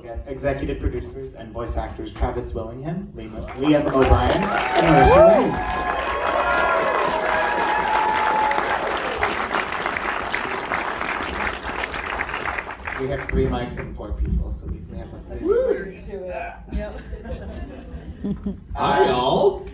Yes, executive producers and voice actors Travis Willingham, Liam O'Brien, and Marisha Ray. We have 3 mics and 4 people, so we have lots of Yep. Hi, y'all.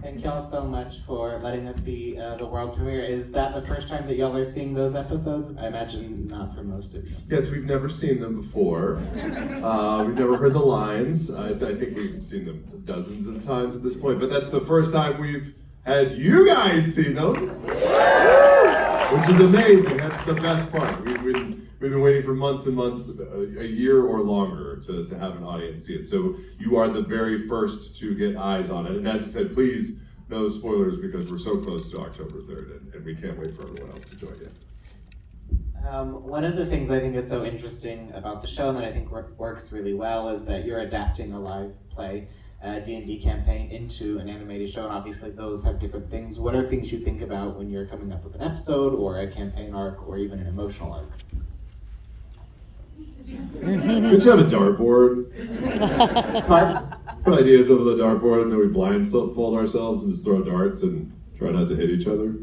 Thank y'all so much for letting us be the world premiere. Is that the first time that y'all are seeing those episodes? I imagine not for most of you. Yes, we've never seen them before. We've never heard the lines. I think we've seen them dozens of times at this point, but that's the first time we've had you guys see them, which is amazing. That's the best part. We've been waiting for months and months, a year or longer, to have an audience see it. So you are the very first to get eyes on it. And as you said, please, no spoilers, because we're so close to October 3rd, and we can't wait for everyone else to join you. One of the things I think is so interesting about the show, and that I think works really well, is that you're adapting a live play, D&D campaign, into an animated show, and obviously those have different things. What are things you think about when you're coming up with an episode, or a campaign arc, or even an emotional arc? We just have a dartboard. Smart. Put ideas over the dartboard, and then we blindfold ourselves and just throw darts and try not to hit each other.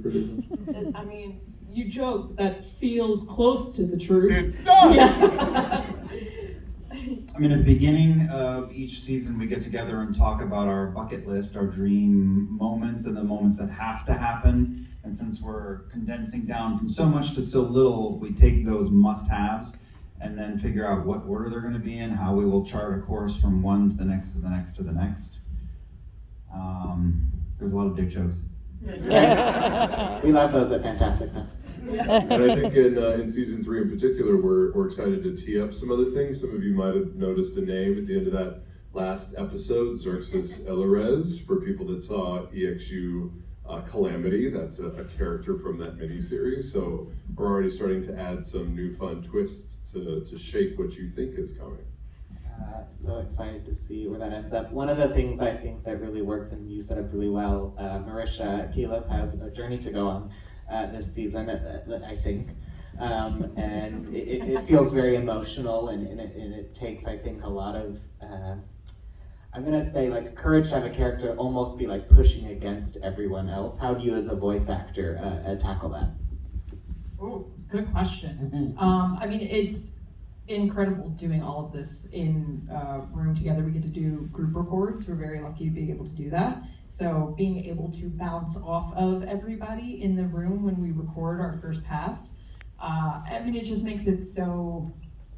I mean, you joke, but that feels close to the truth. It does! Yeah. I mean, at the beginning of each season, we get together and talk about our bucket list, our dream moments, and the moments that have to happen. And since we're condensing down from so much to so little, we take those must-haves and then figure out what order they're going to be in, how we will chart a course from one to the next to the next to the next. There's a lot of dick jokes. We love those at Fantastic Fest. And I think in season 3 in particular, we're excited to tee up some other things. Some of you might have noticed a name at the end of that last episode, Xerxes Elarez, for people that saw EXU Calamity. That's a character from that miniseries. So we're already starting to add some new fun twists to shape what you think is coming. So excited to see where that ends up. One of the things I think that really works, and you set up really well, Marisha Keelan has a journey to go on this season, I think. And it feels very emotional, and it takes, I think, a lot of, I'm gonna say, like, courage to have a character almost be like pushing against everyone else. How do you as a voice actor tackle that? Oh, good question. I mean, it's incredible doing all of this in a room together. We get to do group records. We're very lucky to be able to do that. So being able to bounce off of everybody in the room when we record our first pass, I mean, it just makes it so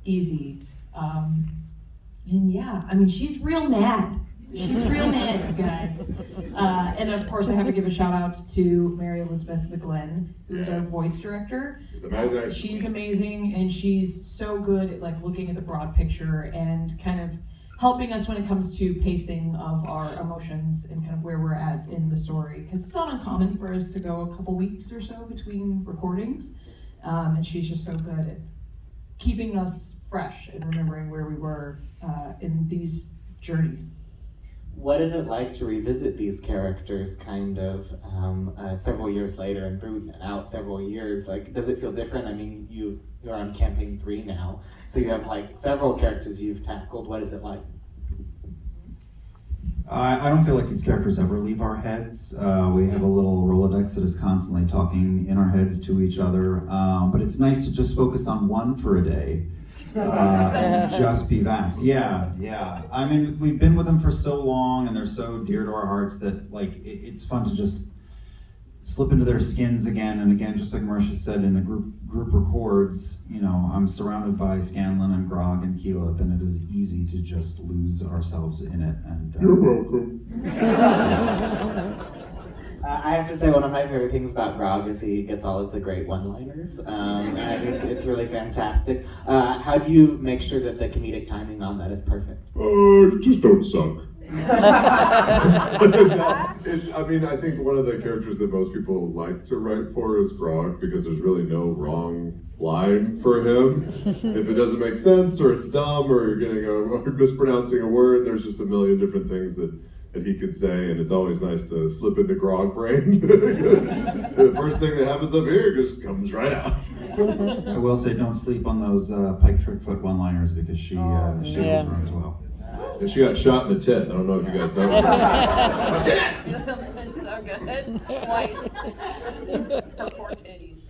easy. And yeah, I mean, she's real mad. She's real mad, you guys. And of course, I have to give a shout out to Mary Elizabeth McGlynn, who's our voice director. She's amazing, and she's so good at like looking at the broad picture and kind of helping us when it comes to pacing of our emotions and kind of where we're at in the story. Because it's not uncommon for us to go a couple weeks or so between recordings, and she's just so good at keeping us fresh and remembering where we were in these journeys. What is it like to revisit these characters kind of several years later and through and out several years? Like, does it feel different? I mean, you're on campaign 3 now, so you have like several characters you've tackled. What is it like? I don't feel like these characters ever leave our heads. We have a little Rolodex that is constantly talking in our heads to each other, but it's nice to just focus on one for a day. And just be Vax. Yeah. I mean, we've been with them for so long, and they're so dear to our hearts that like it's fun to just slip into their skins again and again. Just like Marisha said, in the group records, you know, I'm surrounded by Scanlan and Grog and Keelan, and it is easy to just lose ourselves in it. And You're welcome. I have to say, one of my favorite things about Grog is he gets all of the great one-liners, and it's really fantastic. How do you make sure that the comedic timing on that is perfect? Just don't suck. I mean, I think one of the characters that most people like to write for is Grog, because there's really no wrong line for him. If it doesn't make sense, or it's dumb, or you're mispronouncing a word, there's just a million different things that that he could say, and it's always nice to slip into grog brain. The first thing that happens up here just comes right out. I will say, don't sleep on those Pike Trickfoot one-liners because she yeah. runs well. And she got shot in the tit. I don't know if you guys know that. That's so good. Twice. Her poor titties.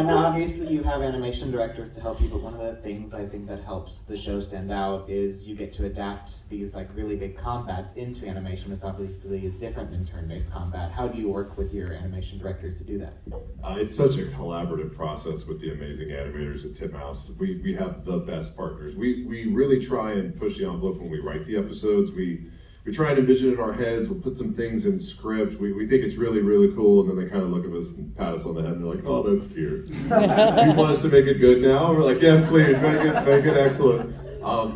Now, obviously, you have animation directors to help you, but one of the things I think that helps the show stand out is you get to adapt these like really big combats into animation, which obviously is different than turn-based combat. How do you work with your animation directors to do that? It's such a collaborative process with the amazing animators at Titmouse. We have the best partners. We really try and push the envelope when we write the episodes. We try and envision it in our heads. We'll put some things in script. We think it's really, really cool, and then they kind of look at us and pat us on the head, and they're like, "Oh, that's cute. Do you want us to make it good now?" And we're like, "Yes, please, make it excellent."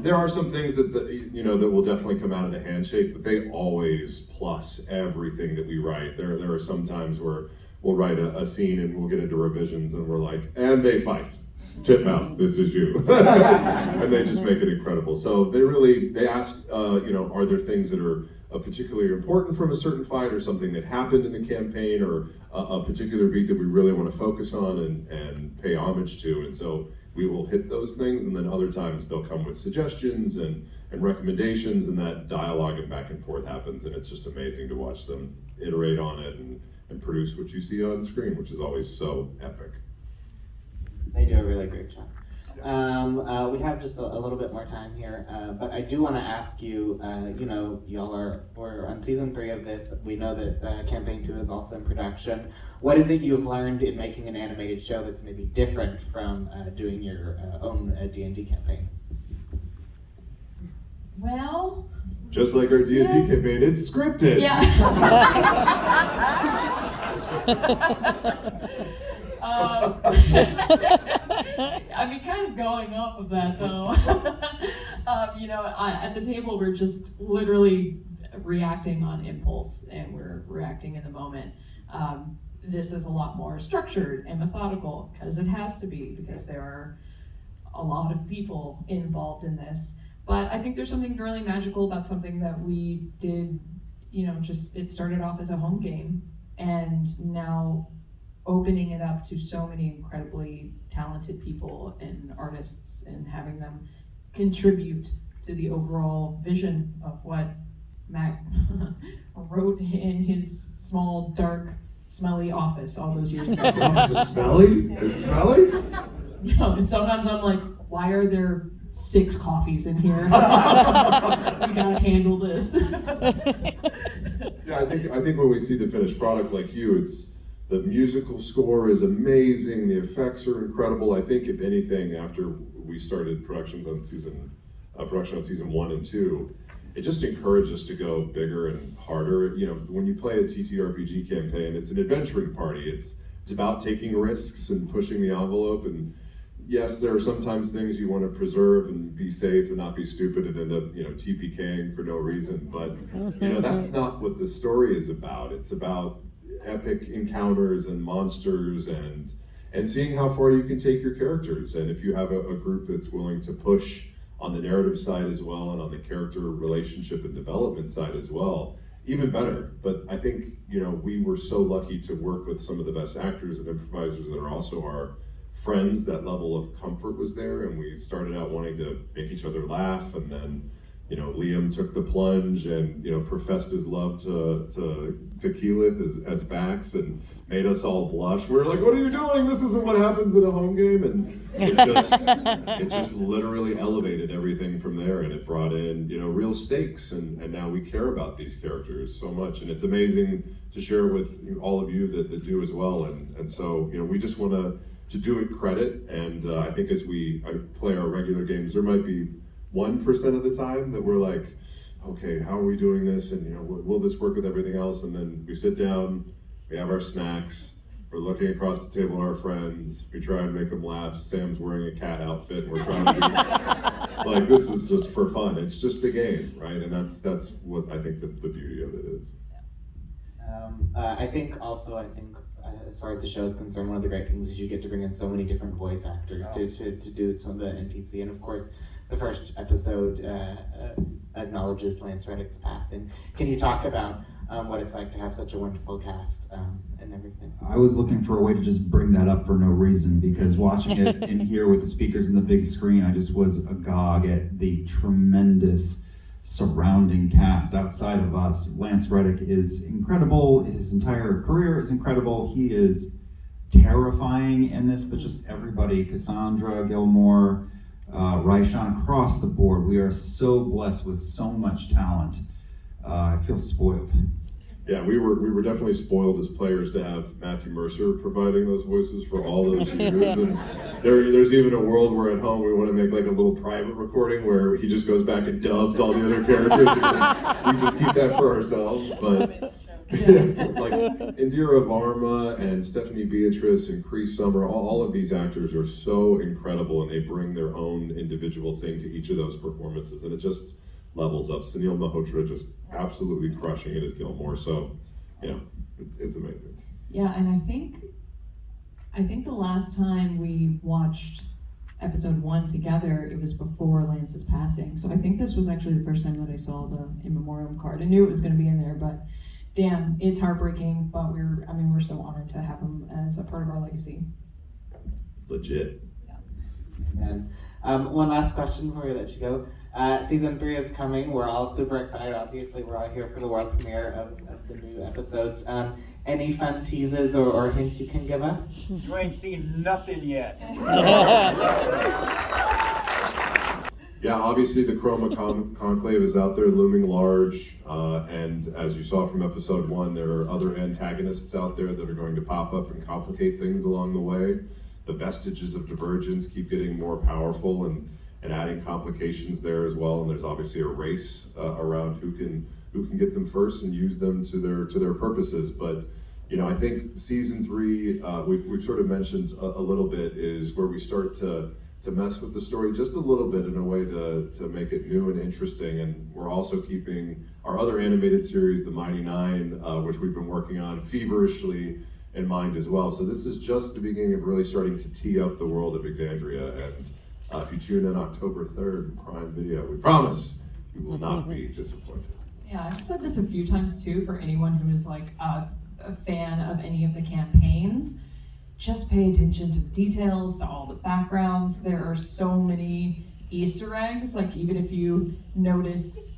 There are some things that that will definitely come out of the handshake, but they always plus everything that we write. There are some times where we'll write a scene and we'll get into revisions, and we're like, "And they fight. Titmouse, this is you." And they just make it incredible. So they ask, are there things that are particularly important from a certain fight, or something that happened in the campaign, or a particular beat that we really want to focus on and pay homage to. And so we will hit those things, and then other times they'll come with suggestions and recommendations, and that dialogue and back and forth happens, and it's just amazing to watch them iterate on it and produce what you see on screen, which is always so epic. They do a really great job. We have just a little bit more time here, but I do want to ask you, we're on season 3 of this. We know that campaign 2 is also in production. What is it you've learned in making an animated show that's maybe different from doing your own D&D campaign? Well, Just like our D&D campaign, it's scripted. yeah. I mean, kind of going off of that though, at the table we're just literally reacting on impulse, and we're reacting in the moment. This is a lot more structured and methodical, because it has to be, because there are a lot of people involved in this. But I think there's something really magical about something that we did, it started off as a home game, and now opening it up to so many incredibly talented people and artists, and having them contribute to the overall vision of what Matt wrote in his small, dark, smelly office all those years ago. Is it smelly? It's smelly? Sometimes I'm like, why are there 6 coffees in here? We gotta handle this. Yeah, I think when we see the finished product like you, the musical score is amazing, the effects are incredible. I think if anything, after we started production on season 1 and 2, it just encouraged us to go bigger and harder. When you play a TTRPG campaign, it's an adventuring party. It's about taking risks and pushing the envelope. And yes, there are sometimes things you want to preserve and be safe and not be stupid and end up, TPKing for no reason. But that's not what the story is about. It's about epic encounters and monsters and seeing how far you can take your characters. And if you have a group that's willing to push on the narrative side as well, and on the character relationship and development side as well, even better. But I think, we were so lucky to work with some of the best actors and improvisers that are also our friends. That level of comfort was there, and we started out wanting to make each other laugh, and then Liam took the plunge and professed his love to Keyleth as Bax, and made us all blush. We were like, "What are you doing? This isn't what happens in a home game." And it just literally elevated everything from there, and it brought in real stakes, and now we care about these characters so much, and it's amazing to share with all of you that do as well. And so we just want to do it credit, and I think as we play our regular games, there might be 1% of the time that we're like, okay, how are we doing this? And will this work with everything else? And then we sit down, we have our snacks, we're looking across the table at our friends, we try and make them laugh. Sam's wearing a cat outfit, and we're trying to be like, this is just for fun. It's just a game, right? And that's what I think the beauty of it is. I think as far as the show is concerned, one of the great things is you get to bring in so many different voice actors to do some of the NPC, and of course the first episode acknowledges Lance Reddick's passing. Can you talk about what it's like to have such a wonderful cast and everything? I was looking for a way to just bring that up for no reason, because watching it in here with the speakers and the big screen, I just was agog at the tremendous surrounding cast outside of us. Lance Reddick is incredible. His entire career is incredible. He is terrifying in this, but just everybody, Cassandra, Gilmore, Raishan, across the board. We are so blessed with so much talent. I feel spoiled. Yeah, we were definitely spoiled as players to have Matthew Mercer providing those voices for all those years. And there's even a world where at home we want to make like a little private recording where he just goes back and dubs all the other characters. We just keep that for ourselves. But like Indira Varma and Stephanie Beatrice and Cree Summer, all of these actors are so incredible, and they bring their own individual thing to each of those performances, and it just levels up. Sunil Malhotra just absolutely crushing it as Gilmore. So, it's amazing. Yeah, and I think the last time we watched episode 1 together, it was before Lance's passing. So I think this was actually the first time that I saw the in memoriam card. I knew it was going to be in there, but damn, it's heartbreaking. But we're so honored to have him as a part of our legacy. Legit. And one last question before we let you go. Season 3 is coming. We're all super excited. Obviously, we're all here for the world premiere of the new episodes. Any fun teases or hints you can give us? You ain't seen nothing yet. Yeah, obviously the Chroma Conclave is out there looming large, and as you saw from episode 1, there are other antagonists out there that are going to pop up and complicate things along the way. The vestiges of divergence keep getting more powerful and adding complications there as well, and there's obviously a race around who can get them first and use them to their purposes. But I think season 3, we've sort of mentioned a little bit, is where we start to mess with the story just a little bit in a way to make it new and interesting. And we're also keeping our other animated series, The Mighty Nine, which we've been working on feverishly, in mind as well. So this is just the beginning of really starting to tee up the world of Exandria. And if you tune in October 3rd, Prime Video, we promise you will not be disappointed. Yeah, I've said this a few times too, for anyone who is like a fan of any of the campaigns. Just pay attention to the details, to all the backgrounds. There are so many Easter eggs, like even if you noticed.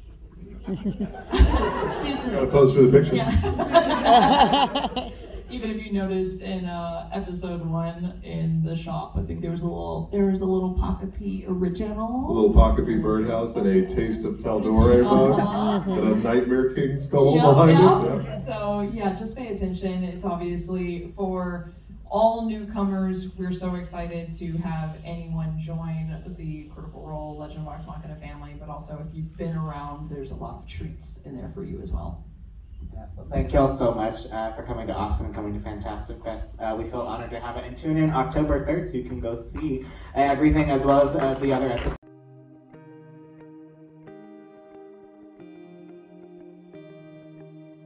Gotta pose for the picture. Yeah. Even if you noticed in episode 1 in the shop, I think there was a little Pockapee original. A little Pockapee birdhouse and a taste of Taldore mug and a Nightmare King skull behind it. Yeah. So yeah, just pay attention. It's obviously for all newcomers. We're so excited to have anyone join the Critical Role Legend of Vox Machina family, but also if you've been around, there's a lot of treats in there for you as well. Yeah, well, thank you all so much for coming to Austin and coming to Fantastic Fest. We feel honored to have it. And tune in October 3rd so you can go see everything as well as the other episodes.